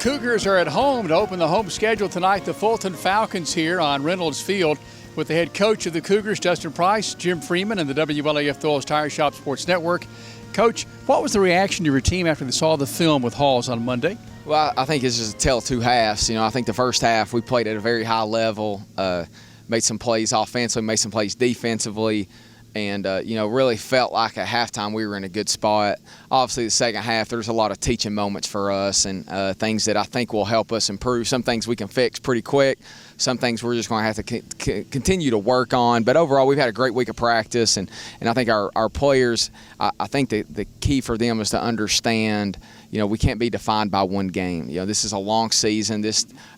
Cougars are at home to open the home schedule tonight. The Fulton Falcons here on Reynolds Field with the head coach of the Cougars, Dustin Price, Jim Freeman, and the WLAF Thorles Tire Shop Sports Network. Coach, what was the reaction of your team after they saw the film with Halls on Monday? Well, I think it's just a tale of two halves. I think the first half we played at a very high level, made some plays offensively, made some plays defensively, and, really felt like at halftime we were in a good spot. Obviously, the second half, there's a lot of teaching moments for us and things that I think will help us improve. Some things we can fix pretty quick. Some things we're just going to have to continue to work on. But overall, we've had a great week of practice, and I think our players, I think the key for them is to understand, we can't be defined by one game. This is a long season.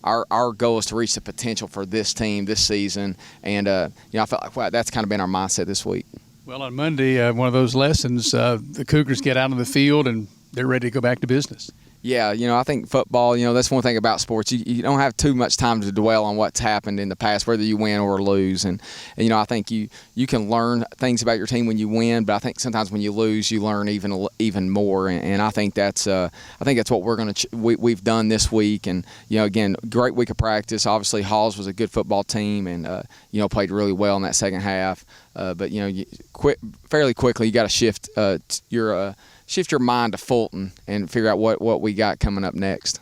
Our goal is to reach the potential for this team this season, and I felt like that's kind of been our mindset this week. Well, on Monday, one of those lessons, the Cougars get out on the field and they're ready to go back to business. Yeah, I think football, that's one thing about sports. You don't have too much time to dwell on what's happened in the past, whether you win or lose. And I think you can learn things about your team when you win, but I think sometimes when you lose, you learn even more. And I think that's what we're going to we've done this week. And again, great week of practice. Obviously, Halls was a good football team, and played really well in that second half. But fairly quickly, you got to shift your mind to Fulton and figure out what we got coming up next.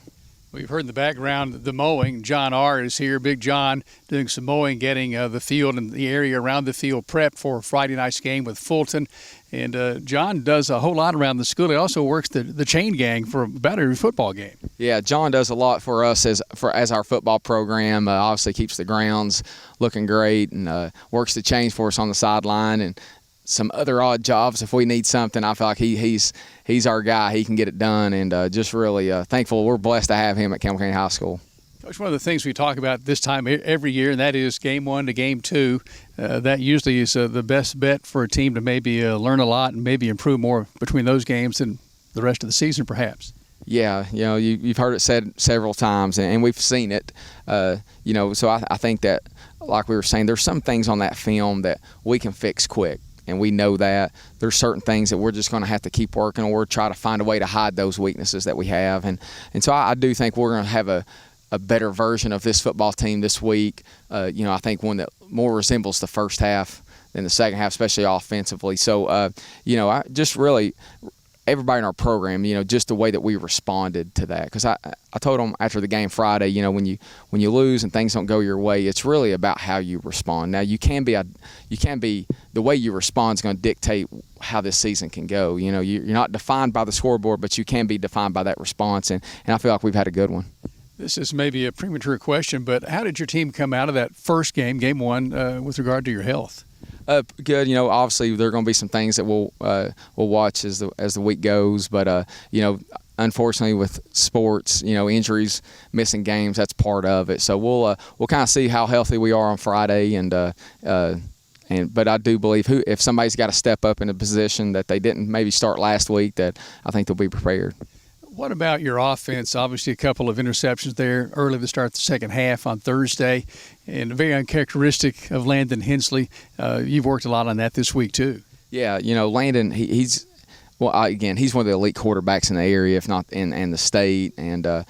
We've heard in the background the mowing. John R. is here, Big John, doing some mowing, getting the field and the area around the field prepped for Friday night's game with Fulton. And John does a whole lot around the school. He also works the chain gang for about every football game. Yeah, John does a lot for us as our football program. Obviously keeps the grounds looking great and works the chains for us on the sideline and some other odd jobs. If we need something, I feel like he's our guy. He can get it done, and just really thankful. We're blessed to have him at Campbell County High School. Coach, one of the things we talk about this time every year, and that is game 1 to game 2. That usually is the best bet for a team to maybe learn a lot and maybe improve more between those games than the rest of the season, perhaps. Yeah, you've heard it said several times, and we've seen it. So I think that, like we were saying, there's some things on that film that we can fix quick. And we know that there's certain things that we're just going to have to keep working or try to find a way to hide those weaknesses that we have. And so I do think we're going to have a better version of this football team this week. I think one that more resembles the first half than the second half, especially offensively. So, I just really – everybody in our program, just the way that we responded to that. Because I told them after the game Friday, when you lose and things don't go your way, it's really about how you respond. Now you can be the way you respond is going to dictate how this season can go. You're not defined by the scoreboard, but you can be defined by that response, and I feel like we've had a good one. This is maybe a premature question, but how did your team come out of that first game 1, with regard to your health? Good. Obviously there are going to be some things that we'll watch as the week goes, but unfortunately with sports, injuries, missing games, that's part of it. So we'll kind of see how healthy we are on Friday, but I do believe if somebody's got to step up in a position that they didn't maybe start last week, that I think they'll be prepared. What about your offense? Obviously a couple of interceptions there early to start the second half on Thursday, and very uncharacteristic of Landon Hensley. You've worked a lot on that this week too. Yeah, Landon, he's one of the elite quarterbacks in the area, if not in the state. And, I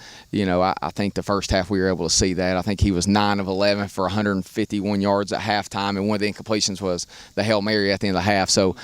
think the first half we were able to see that. I think he was 9 of 11 for 151 yards at halftime, and one of the incompletions was the Hail Mary at the end of the half. So,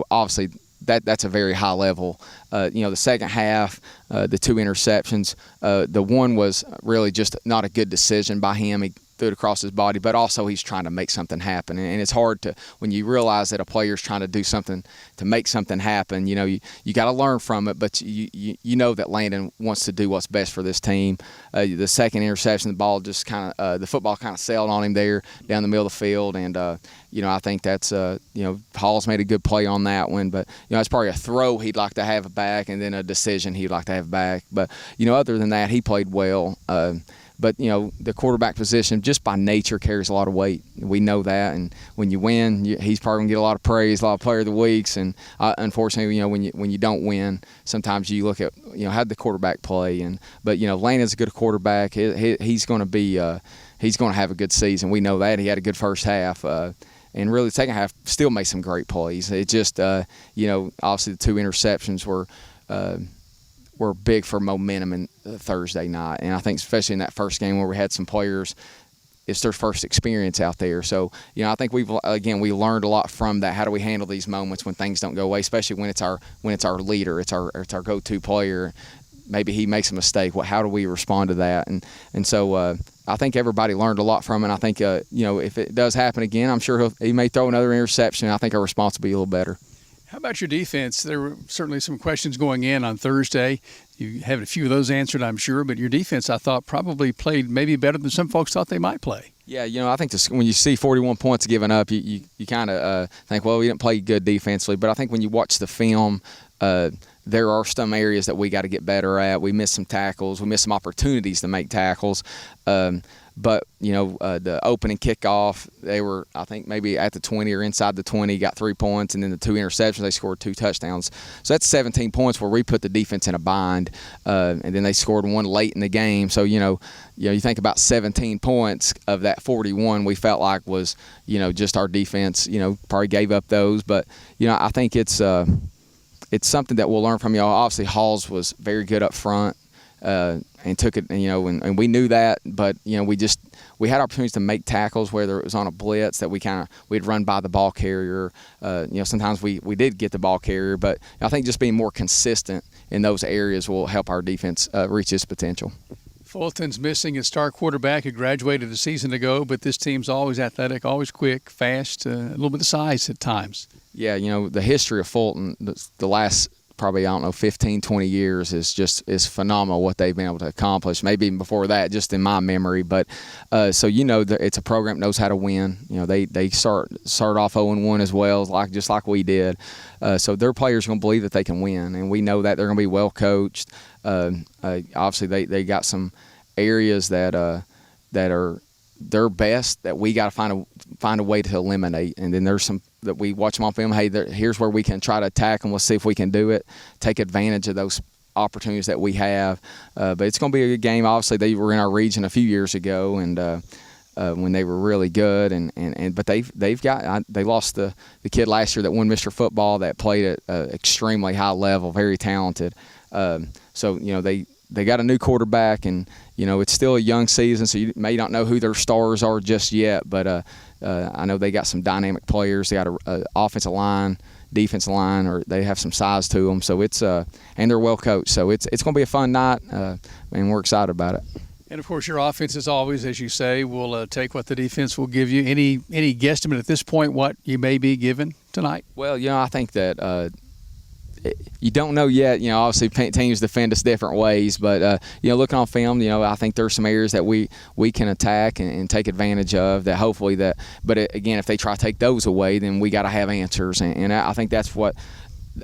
obviously that's a very high level. The second half, the 2 interceptions, the one was really just not a good decision by him. He threw it across his body, but also he's trying to make something happen. And it's hard when you realize that a player's trying to do something to make something happen, you got to learn from it, but you know that Landon wants to do what's best for this team. The second interception, the football kind of sailed on him there down the middle of the field, and I think that's Hall's made a good play on that one, but it's probably a throw he'd like to have back, and then a decision he'd like to have back. But other than that, he played well. But, the quarterback position just by nature carries a lot of weight. We know that. And when you win, he's probably going to get a lot of praise, a lot of player of the weeks. And unfortunately, when you don't win, sometimes you look at, how did the quarterback play? But Landon's a good quarterback. He's going to have a good season. We know that. He had a good first half. And really the second half still made some great plays. It just, obviously the 2 interceptions were were big for momentum in Thursday night, and I think especially in that first game where we had some players, it's their first experience out there. So, I think we learned a lot from that. How do we handle these moments when things don't go away, especially when it's our leader, it's our go-to player. Maybe he makes a mistake. How do we respond to that? And so I think everybody learned a lot from it. And I think if it does happen again, I'm sure he may throw another interception. I think our response will be a little better. How about your defense? There were certainly some questions going in on Thursday. You have a few of those answered, I'm sure, but your defense, I thought, probably played maybe better than some folks thought they might play. Yeah, I think when you see 41 points given up, you kind of think, well, we didn't play good defensively. But I think when you watch the film, there are some areas that we got to get better at. We missed some tackles. We missed some opportunities to make tackles. But, the opening kickoff, they were, I think, maybe at the 20 or inside the 20, got 3 points, and then the 2 interceptions, they scored 2 touchdowns. So that's 17 points where we put the defense in a bind, and then they scored one late in the game. So, you think about 17 points of that 41 we felt like was, just our defense, probably gave up those. But, I think it's something that we'll learn from y'all. Obviously, Halls was very good up front. And took it, and we knew that, but we had opportunities to make tackles, whether it was on a blitz that we'd run by the ball carrier. Sometimes we did get the ball carrier, but I think just being more consistent in those areas will help our defense reach its potential. Fulton's missing his star quarterback who graduated a season ago, but this team's always athletic, always quick, fast, a little bit of size at times. Yeah, the history of Fulton, the last probably, 15, 20 years is phenomenal what they've been able to accomplish. Maybe even before that, just in my memory. But so it's a program that knows how to win. They start off 0-1 as well, just like we did. So their players are going to believe that they can win, and we know that they're going to be well coached. Obviously, they got some areas that are their best that we got to find a way to eliminate, and then there's some that we watch them on film. Hey, here's where we can try to attack them. Let's see if we can do it. Take advantage of those opportunities that we have. But it's going to be a good game. Obviously, they were in our region a few years ago, and when they were really good, but they lost the kid last year that won Mr. Football that played at extremely high level, very talented. So they got a new quarterback, and it's still a young season, so you may not know who their stars are just yet, but I know they got some dynamic players. They got an offensive line, defensive line, or they have some size to them. So it's and they're well coached. So it's going to be a fun night, and we're excited about it. And of course, your offense, as always, as you say, will take what the defense will give you. Any guesstimate at this point what you may be given tonight? Well, I think that. You don't know yet. Obviously teams defend us different ways, but looking on film, I think there's some areas that we can attack and take advantage of. That hopefully that. But again, if they try to take those away, then we got to have answers, and I think that's what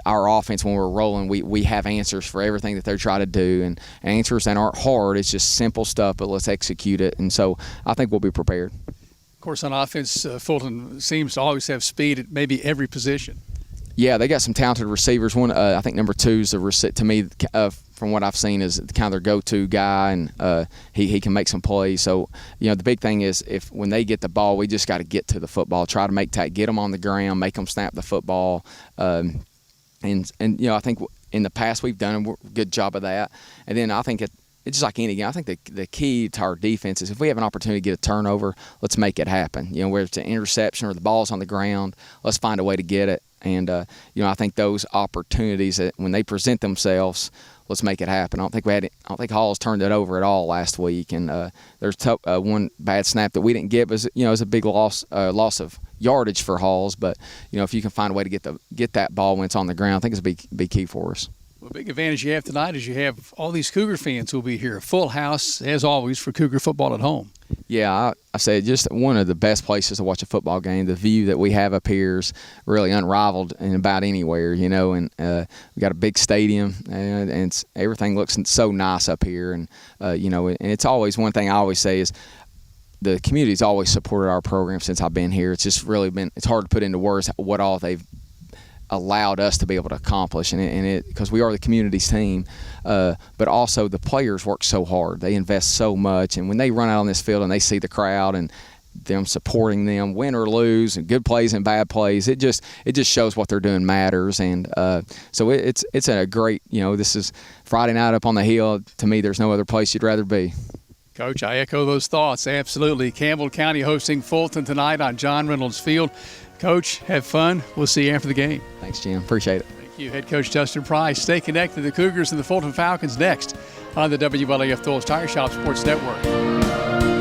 our offense, when we're rolling, we have answers for everything that they're trying to do, and answers that aren't hard. It's just simple stuff, but let's execute it. And so I think we'll be prepared. Of course, on offense, Fulton seems to always have speed at maybe every position. Yeah, they got some talented receivers. One, I think number 2 is to me, from what I've seen, is kind of their go-to guy, and he can make some plays. So, the big thing is when they get the ball, we just got to get to the football, try to get them on the ground, make them snap the football, and I think in the past we've done a good job of that. And then I think it's just like any game. I think the key to our defense is if we have an opportunity to get a turnover, let's make it happen. Whether it's an interception or the ball's on the ground, let's find a way to get it. And, I think those opportunities, that when they present themselves, let's make it happen. I don't think Halls turned it over at all last week. And there's one bad snap that we didn't get, but it was a big loss of yardage for Halls. But, if you can find a way to get that ball when it's on the ground, I think it's a big key for us. Well, a big advantage you have tonight is you have all these Cougar fans who will be here. A full house, as always, for Cougar football at home. Yeah, I say just one of the best places to watch a football game. The view that we have up here is really unrivaled in about anywhere, and we got a big stadium, and everything looks so nice up here. And, and it's always one thing I always say is the community's always supported our program since I've been here. It's just really it's hard to put into words what all they've allowed us to be able to accomplish, and because we are the community's team, but also the players work so hard. They invest so much, and when they run out on this field and they see the crowd, and them supporting them, win or lose, and good plays and bad plays. It just shows what they're doing matters, and so it's a great, this is Friday night up on the hill. To me, there's no other place you'd rather be. Coach, I echo those thoughts. Absolutely. Campbell County hosting Fulton tonight on John Reynolds Field. Coach, have fun. We'll see you after the game. Thanks, Jim. Appreciate it. Thank you, Head Coach Dustin Price. Stay connected to the Cougars and the Fulton Falcons next on the WLAF Tools Tire Shop Sports Network.